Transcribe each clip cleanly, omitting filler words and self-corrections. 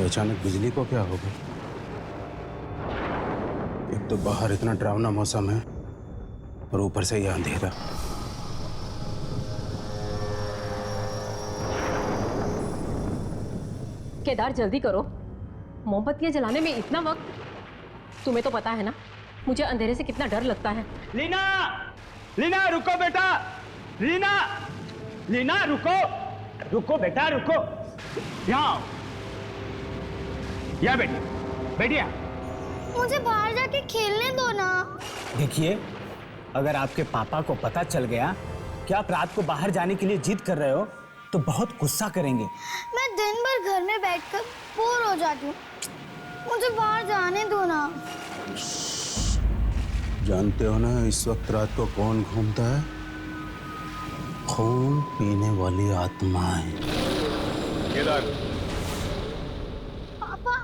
अचानक बिजली को क्या हो गया? एक तो बाहर इतना डरावना मौसम है और ऊपर से यह अंधेरा। केदार जल्दी करो, मोमबत्तियां जलाने में इतना वक्त। तुम्हें तो पता है ना मुझे अंधेरे से कितना डर लगता है। लीना, लीना रुको बेटा, लीना, लीना रुको, रुको बेटा रुको, यहाँ आओ, यहाँ बैठिए, बैठिए। मुझे बाहर जाके खेलने दो ना। देखिए, अगर आपके पापा को पता चल गया कि आप रात को बाहर जाने के लिए जिद कर रहे हो तो बहुत गुस्सा करेंगे। मैं दिन भर घर में बैठकर बोर हो जाती हूँ, मुझे बाहर जाने दो ना। जानते हो ना इस वक्त रात को कौन घूमता है? खून पीने वाली आत्माएं। केदार, पापा,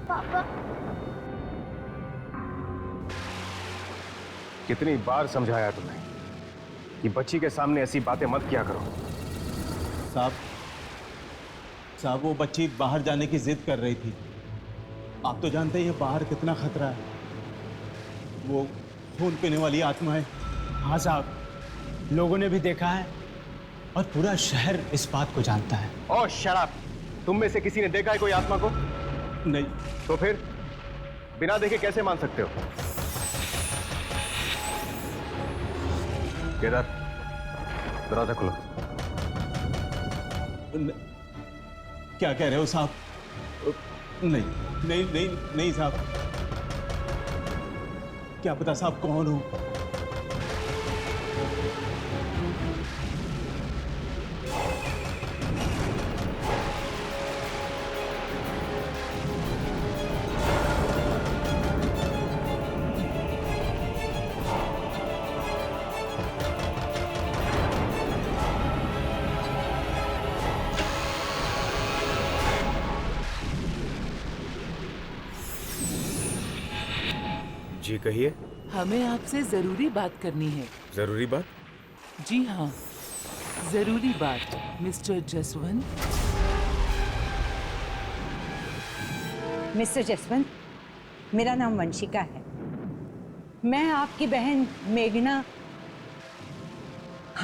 पापा, कितनी बार समझाया तुम्हें कि बच्ची के सामने ऐसी बातें मत किया करो। साहब वो बच्ची बाहर जाने की जिद कर रही थी। आप तो जानते ही हैं बाहर कितना खतरा है। वो खून पीने वाली आत्मा है। हाँ साहब, लोगों ने भी देखा है और पूरा शहर इस बात को जानता है। ओह शराब, तुम में से किसी ने देखा है कोई आत्मा को? नहीं। तो फिर बिना देखे कैसे मान सकते हो? केदार, दरवाजा खोलो। क्या कह रहे हो साहब? नहीं नहीं नहीं नहीं साहब, क्या पता साहब कौन हो। जी कहिए। हमें आपसे जरूरी बात करनी है। जरूरी बात? जी हाँ, जरूरी बात। मिस्टर जसवंत। मिस्टर जसवंत, मेरा नाम वंशिका है। मैं आपकी बहन मेघना।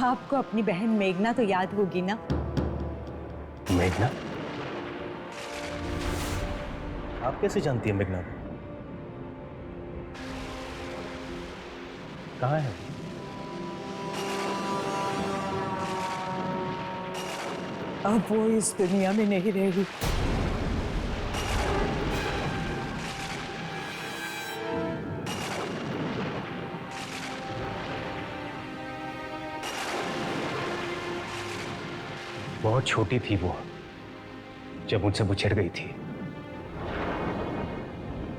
आपको अपनी बहन मेघना तो याद होगी ना? मेघना? आप कैसे जानती हैं मेघना? कहाँ है? अब वो इस दुनिया में नहीं रहेगी। बहुत छोटी थी वो जब मुझसे बिछड़ गई थी।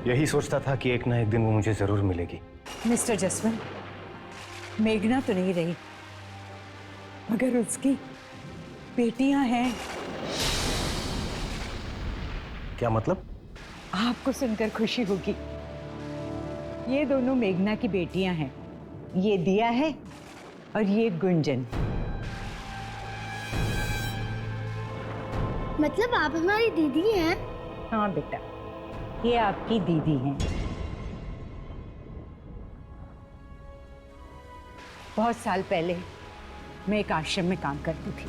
यही सोचता था कि एक ना एक दिन वो मुझे जरूर मिलेगी। मिस्टर जसवंत, मेघना तो नहीं रही, मगर उसकी बेटियां हैं। क्या मतलब? आपको सुनकर खुशी होगी। ये दोनों मेघना की बेटियां हैं। ये दिया है और ये गुंजन। मतलब आप हमारी दीदी हैं? हाँ बेटा, ये आपकी दीदी हैं। बहुत साल पहले मैं एक आश्रम में काम करती थी।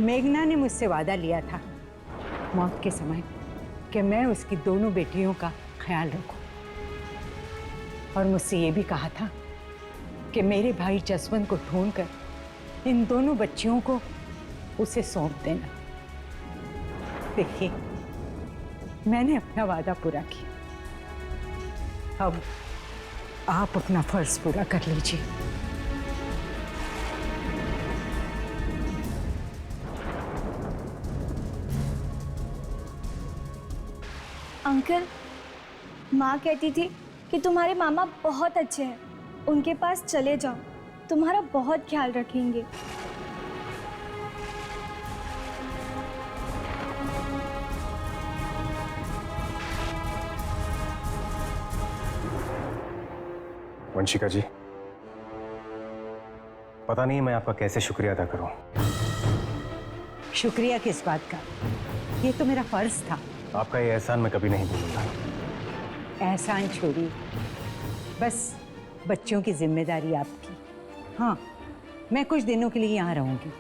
मेघना ने मुझसे वादा लिया था मौत के समय कि मैं उसकी दोनों बेटियों का ख्याल रखूं, और मुझसे ये भी कहा था कि मेरे भाई जसवंत को ढूंढकर इन दोनों बच्चियों को उसे सौंप देना। देखिए, मैंने अपना वादा पूरा किया। अब आप अपना फर्ज पूरा कर लीजिए। अंकल, माँ कहती थी कि तुम्हारे मामा बहुत अच्छे हैं, उनके पास चले जाओ, तुम्हारा बहुत ख्याल रखेंगे। वंशिका जी, पता नहीं मैं आपका कैसे शुक्रिया अदा करूं। शुक्रिया किस बात का? ये तो मेरा फर्ज था। आपका ये एहसान मैं कभी नहीं भूलूंगा। एहसान छोड़िए, बस बच्चों की जिम्मेदारी आपकी। हाँ, मैं कुछ दिनों के लिए यहाँ रहूँगी,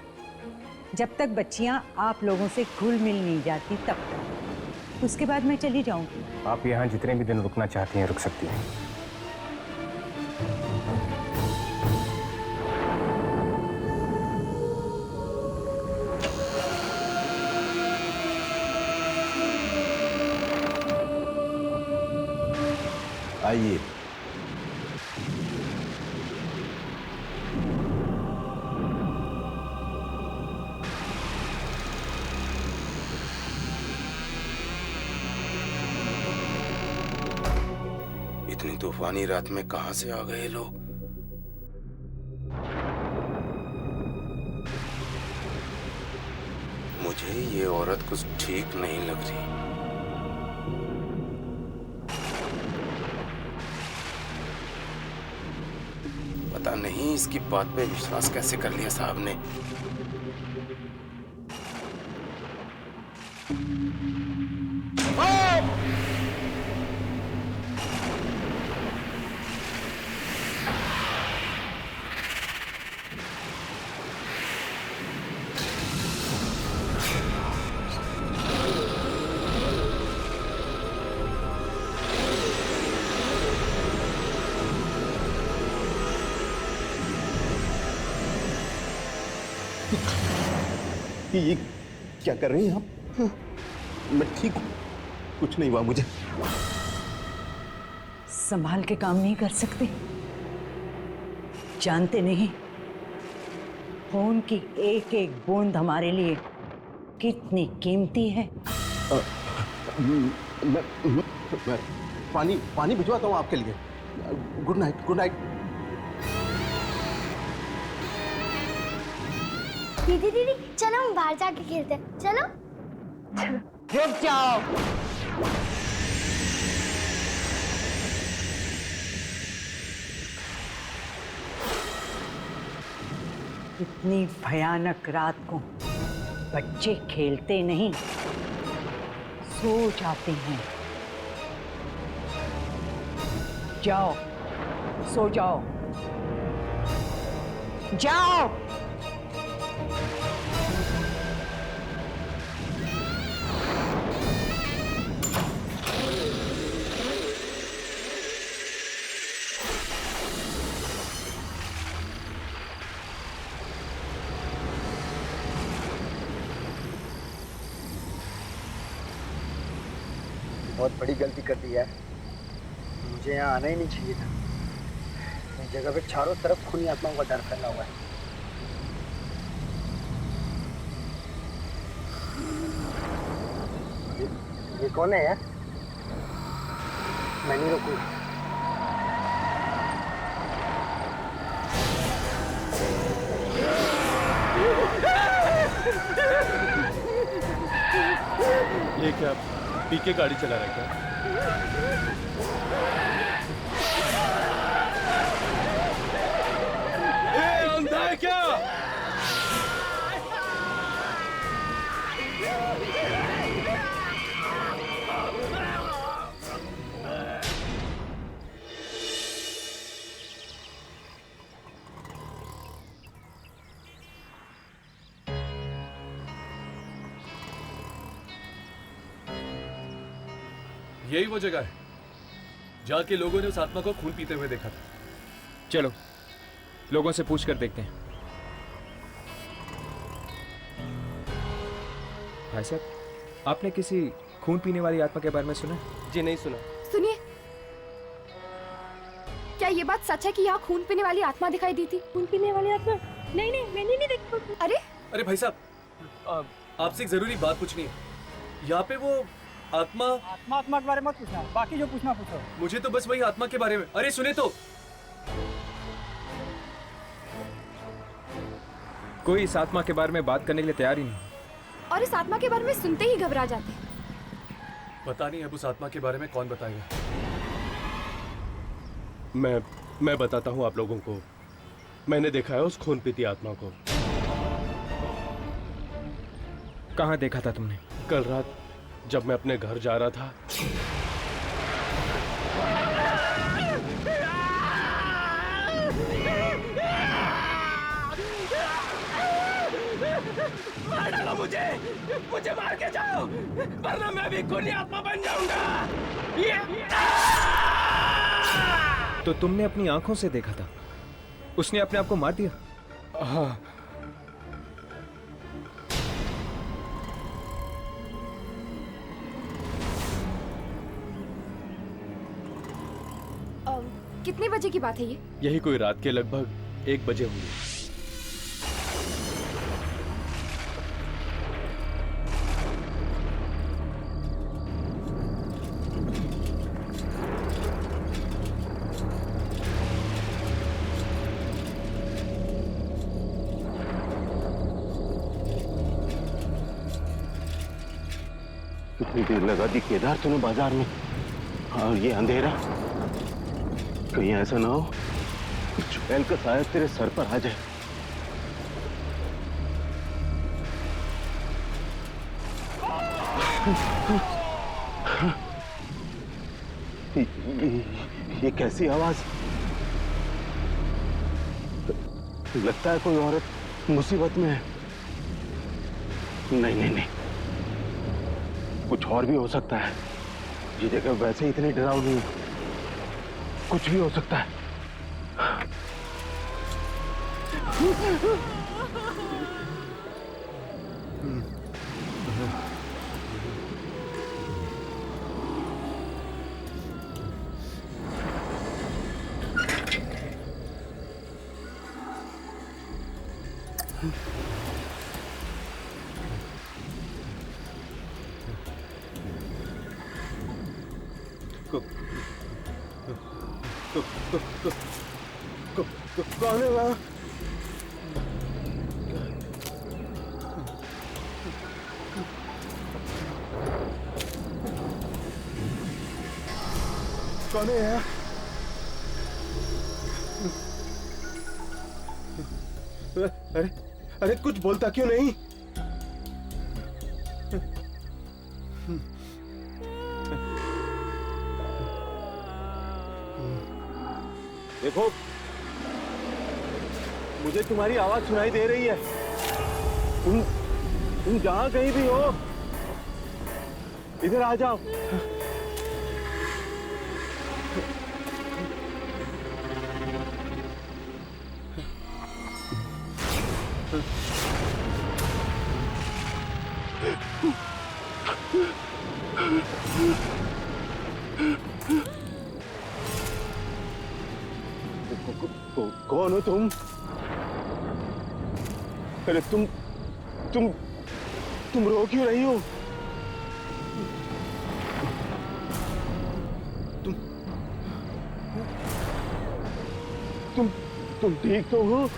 जब तक बच्चियाँ आप लोगों से घुल मिल नहीं जाती तब तक। उसके बाद मैं चली जाऊँगी। आप यहाँ जितने भी दिन रुकना चाहती हैं रुक सकती हैं। आइए। इतनी तूफानी रात में कहां से आ गए लोग? मुझे ये औरत कुछ ठीक नहीं लग रही। पता नहीं इसकी बात पे विश्वास कैसे कर लिया साहब ने। ये क्या कर रही हैं आप? मैं ठीक हूं, कुछ नहीं हुआ मुझे। संभाल के काम नहीं कर सकते? जानते नहीं, खून की एक एक बूंद हमारे लिए कितनी कीमती है। मैं पानी भिजवाता हूँ आपके लिए। Good night, good night. दीदी दीदी चलो हम बाहर जाके खेलते हैं। चलो रुक जाओ। इतनी भयानक रात को बच्चे खेलते नहीं, सो जाते हैं। जाओ, सो जाओ, जाओ। बहुत बड़ी गलती कर दी है। मुझे यहाँ आना ही नहीं चाहिए था। इस जगह पे चारों तरफ खूनी आत्माओं का डर फैला हुआ है। ये कौन है यार? मैं नहीं रुकूंगा। ये क्या पी के गाड़ी चला रहा है क्या? अंधा है क्या? यही वो जगह है जहाँ के लोगों ने उस आत्मा को खून पीते हुए देखा था। चलो लोगों से पूछ कर देखते हैं। भाई साहब, आपने किसी खून पीने वाली आत्मा के बारे में सुना? जी नहीं सुना। सुनिए, क्या ये बात सच है कि यहाँ खून पीने वाली आत्मा दिखाई दी थी? खून पीने वाली आत्मा? नहीं नहीं, मैंने नहीं देखी। अरे भाई साहब, आपसे एक जरूरी बात पूछनी है। यहाँ पे वो आत्मा के बारे में मत पूछना, बाकी जो पूछना पूछो। मुझे तो बस वही आत्मा के बारे में। अरे सुने तो। कोई इस आत्मा के बारे में बात करने के लिए तैयार ही नहीं। और इस आत्मा के बारे में सुनते ही घबरा जाते हैं। पता नहीं अब उस आत्मा के बारे में कौन बताएगा। मैं बताता हूँ आप लोगों को। मैंने देखा है उस खून पीती आत्मा को। कहाँ देखा था तुमने? कल रात जब मैं अपने घर जा रहा था। मार डालो मुझे मार के जाओ, वरना मैं भी खूनी आत्मा बन जाऊंगा। तो तुमने अपनी आंखों से देखा था? उसने अपने आप को मार दिया? हाँ। कितने बजे की बात है ये? यही कोई रात के लगभग 1 बजे होंगे। कितनी देर लगा दी केदार तुम्हें बाजार में, और ये अंधेरा। कहीं ऐसा ना हो चुड़ैल का साया तेरे सर पर आ जाए। ये कैसी आवाज? लगता है कोई औरत मुसीबत में है। नहीं नहीं नहीं, कुछ और भी हो सकता है। ये जगह वैसे ही इतनी डरावनी है, कुछ भी हो सकता है। कौन है वहाँ? कौन है यहाँ? अरे अरे कुछ बोलता क्यों नहीं? देखो, मुझे तुम्हारी आवाज सुनाई दे रही है। तुम जहां कहीं भी हो, इधर आ जाओ। कौन हो तुम? अरे तुम रो क्यों रही हो? तुम ठीक तो हो?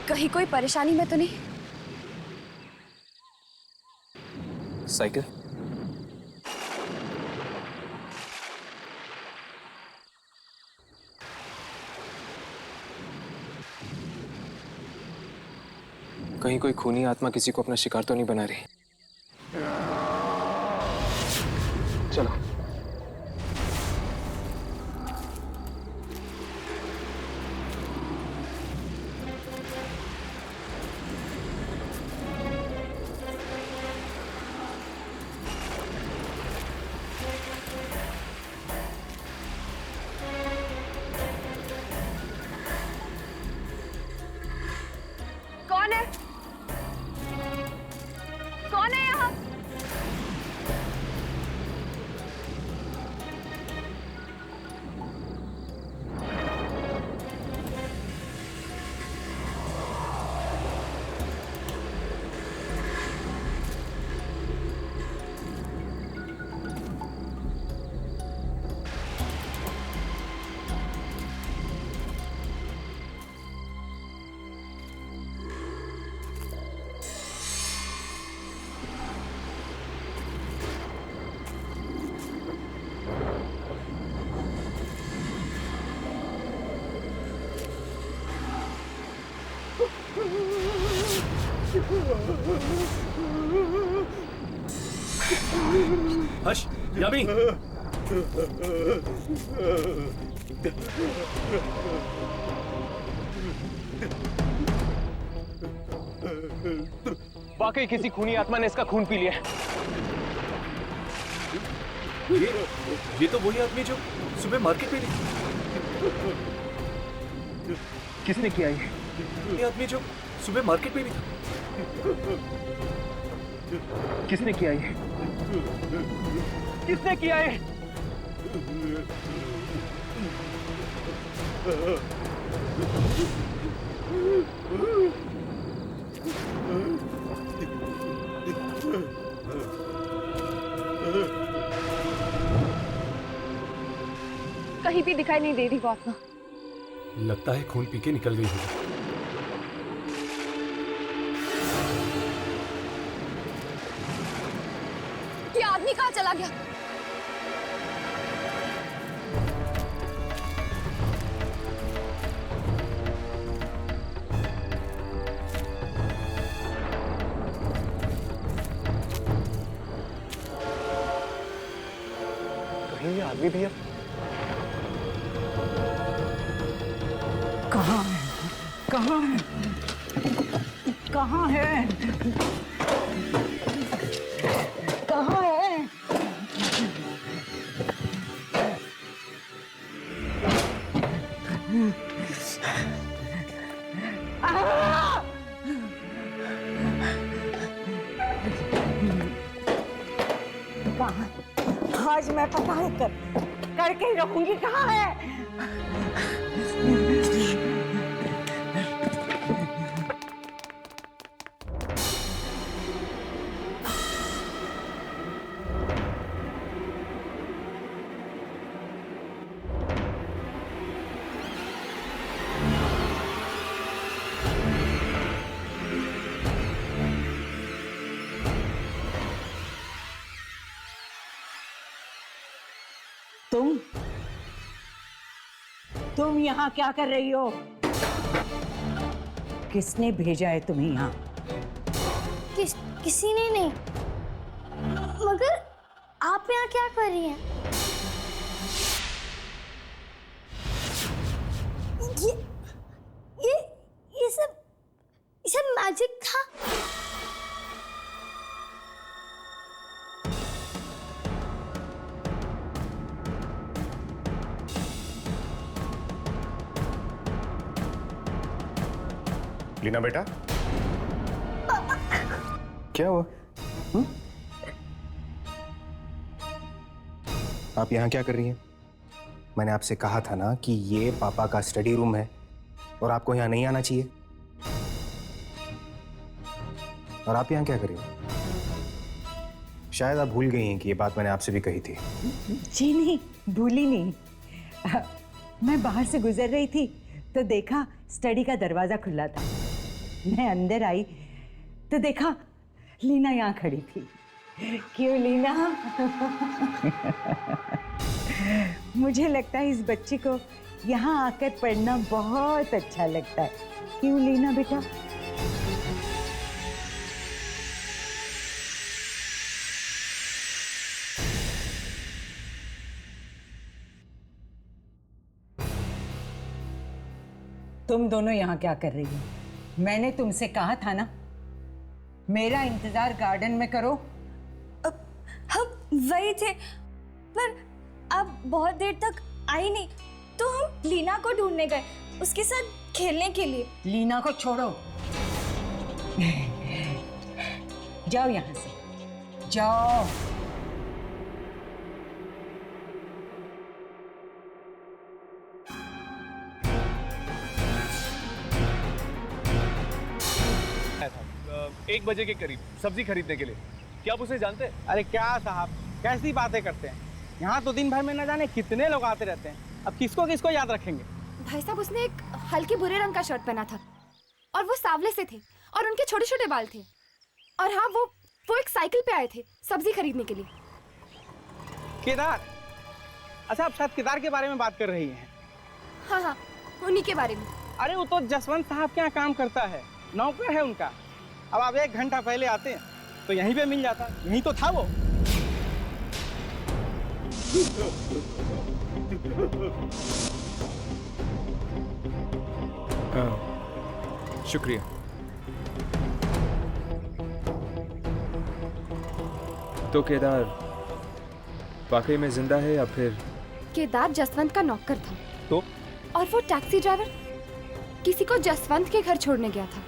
कहीं कोई परेशानी में तो नहीं? साइकिल? कहीं कोई खूनी आत्मा किसी को अपना शिकार तो नहीं बना रही? चलो। कौन है? कौन है यहाँ? हर्ष, यामी। वाकई किसी खूनी आत्मा ने इसका खून पी लिया। ये तो वही आदमी जो सुबह मार्केट में दिखा। किसने किया ये आदमी जो सुबह मार्केट में भी था। किसने किया ये? किसने किया ये? कहीं भी दिखाई नहीं दे रही वो आत्मा। लगता है खून पी के निकल गई होगी। ये आदमी कहाँ चला गया? कहीं ये आदमी भी है? कहाँ है? कहाँ है? कहाँ है? कहाँ है? कहाँ? आज मैं पता करके ही रखूंगी। कहाँ है? तुम यहाँ क्या कर रही हो? किसने भेजा है तुम्हें यहाँ? किसी ने नहीं। मगर आप यहाँ क्या कर रही हैं? ये सब मैजिक था। लीना बेटा, क्या हुआ? आप यहाँ क्या कर रही हैं? मैंने आपसे कहा था ना कि ये पापा का स्टडी रूम है और आपको यहाँ नहीं आना चाहिए। और आप यहाँ क्या कर रही हो? शायद आप भूल गई हैं कि ये बात मैंने आपसे भी कही थी। जी नहीं, भूली नहीं। मैं बाहर से गुजर रही थी तो देखा स्टडी का दरवाजा खुला था। मैं अंदर आई तो देखा लीना यहाँ खड़ी थी। क्यों लीना? मुझे लगता है इस बच्ची को यहाँ आकर पढ़ना बहुत अच्छा लगता है। क्यों लीना बेटा? तुम दोनों यहाँ क्या कर रही हो? मैंने तुमसे कहा था ना मेरा इंतजार गार्डन में करो। हम वही थे, पर अब बहुत देर तक आई नहीं तो हम लीना को ढूंढने गए, उसके साथ खेलने के लिए। लीना को छोड़ो, जाओ यहाँ से, जाओ। एक बजे के करीब सब्जी खरीदने के लिए। क्या आप उसे जानते हैं? अरे क्या साहब, कैसी बातें करते हैं? यहाँ तो दिन भर में न जाने कितने लोग आते रहते हैं। अब किसको किसको याद रखेंगे? भाई साहब, उसने एक हल्के भूरे रंग का शर्ट पहना था और वो सांवले से थे और उनके छोटे छोटे बाल थे। और हाँ, वो एक साइकिल पे आए थे सब्जी खरीदने के लिए। केदार? अच्छा, आप शायद केदार के बारे में बात कर रही हैं। हाँ हाँ, उन्हीं के बारे में। अरे वो तो जसवंत साहब के यहाँ काम करता है, नौकर है उनका। अब आप 1 घंटा पहले आते हैं तो यहीं पे मिल जाता, यहीं तो था वो। शुक्रिया। तो केदार वाकई में जिंदा है या फिर? केदार जसवंत का नौकर था। तो? और वो टैक्सी ड्राइवर किसी को जसवंत के घर छोड़ने गया था।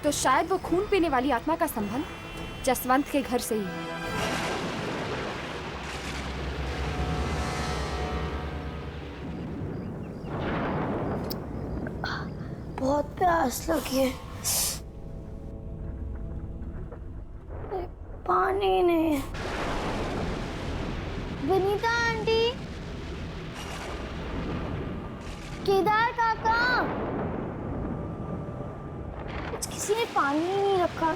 तो शायद वो खून पीने वाली आत्मा का संबंध जसवंत के घर से ही है। बहुत प्यास लगी है, पानी नहीं है। विनीता आंटी, केदार काका, किसी ने पानी ही नहीं रखा।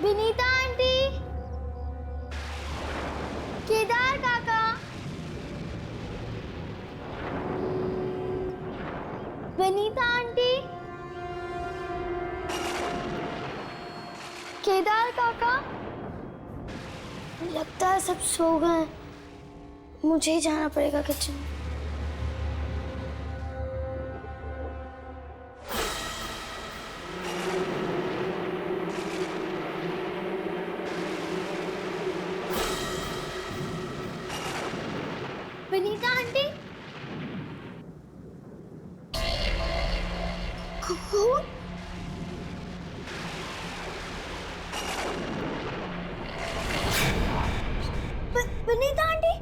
विनीता आंटी, केदार काका, विनीता आंटी, केदार काका। लगता है सब सो गए, मुझे ही जाना पड़ेगा किचन में। विनीता आंटी, कौन? विनीता आंटी,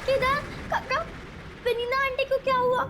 केदार काका, विनीता आंटी को क्या हुआ?